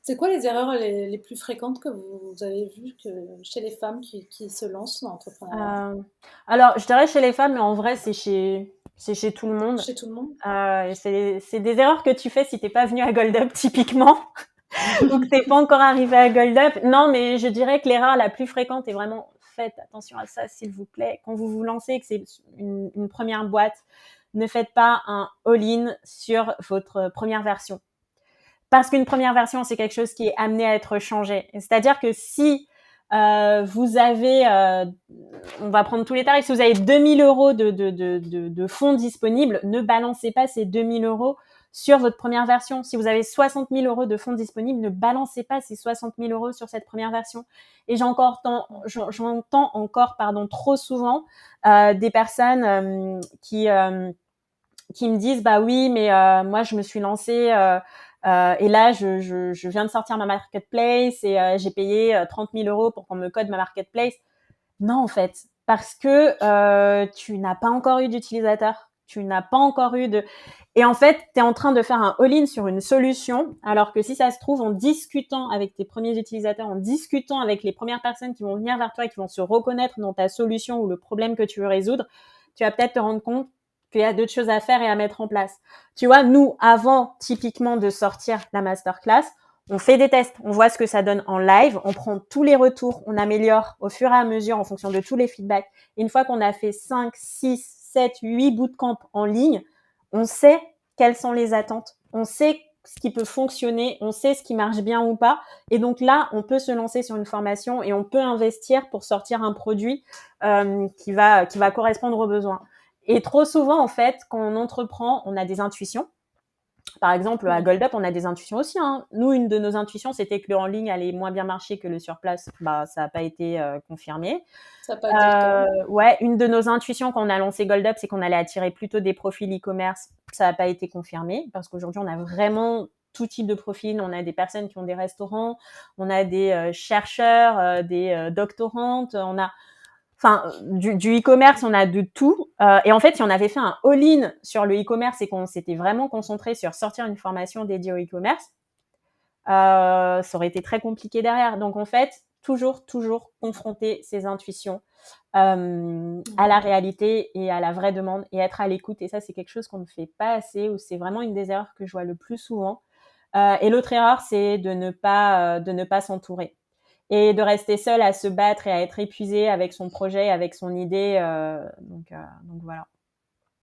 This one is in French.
C'est quoi les erreurs les plus fréquentes que vous avez vues que chez les femmes qui se lancent dans l'entrepreneuriat? Hem, alors je dirais chez les femmes, mais en vrai c'est chez tout le monde. Chez tout le monde? Et c'est des erreurs que tu fais si tu es pas venu à Gold Up typiquement ou que tu es pas encore arrivé à Gold Up. Non, mais je dirais que l'erreur la plus fréquente est vraiment faites attention à ça s'il vous plaît. Quand vous vous lancez, que c'est une première boîte, ne faites pas un all-in sur votre première version. Parce qu'une première version, c'est quelque chose qui est amené à être changé. C'est-à-dire que si vous avez, on va prendre tous les tarifs, si vous avez 2 000 € de fonds disponibles, ne balancez pas ces 2 000 € sur votre première version. Si vous avez 60 000 € de fonds disponibles, ne balancez pas ces 60 000 € sur cette première version. Et j'entends encore, trop souvent des personnes qui me disent bah oui mais moi je me suis lancée et là je viens de sortir ma marketplace et j'ai payé 30 000 € pour qu'on me code ma marketplace. Non en fait, parce que tu n'as pas encore eu d'utilisateur, tu n'as pas encore eu de et en fait tu es en train de faire un all-in sur une solution alors que si ça se trouve en discutant avec tes premiers utilisateurs, en discutant avec les premières personnes qui vont venir vers toi et qui vont se reconnaître dans ta solution ou le problème que tu veux résoudre, tu vas peut-être te rendre compte qu'il y a d'autres choses à faire et à mettre en place. Tu vois, nous, avant typiquement de sortir la masterclass, on fait des tests, on voit ce que ça donne en live, on prend tous les retours, on améliore au fur et à mesure en fonction de tous les feedbacks. Et une fois qu'on a fait 5, 6, 7, 8 bootcamps en ligne, on sait quelles sont les attentes, on sait ce qui peut fonctionner, on sait ce qui marche bien ou pas. Et donc là, on peut se lancer sur une formation et on peut investir pour sortir un produit qui va correspondre aux besoins. Et trop souvent, en fait, quand on entreprend, on a des intuitions. Par exemple, à Ouais, Gold Up, on a des intuitions aussi. Hein. Nous, une de nos intuitions, c'était que le en ligne allait moins bien marcher que le sur place. Bah, ça n'a pas été confirmé. ça a pas été le cas. Ouais, une de nos intuitions quand on a lancé Gold Up, c'est qu'on allait attirer plutôt des profils e-commerce. Ça n'a pas été confirmé parce qu'aujourd'hui, on a vraiment tout type de profil. On a des personnes qui ont des restaurants, on a des chercheurs, des doctorantes, on a du e-commerce, on a de tout. Et en fait, si on avait fait un all-in sur le e-commerce et qu'on s'était vraiment concentré sur sortir une formation dédiée au e-commerce, ça aurait été très compliqué derrière. Donc, en fait, toujours confronter ses intuitions à la réalité et à la vraie demande et être à l'écoute. Et ça, c'est quelque chose qu'on ne fait pas assez ou c'est vraiment une des erreurs que je vois le plus souvent. Et l'autre erreur, c'est de ne pas s'entourer et de rester seul à se battre et à être épuisé avec son projet, avec son idée. Donc voilà.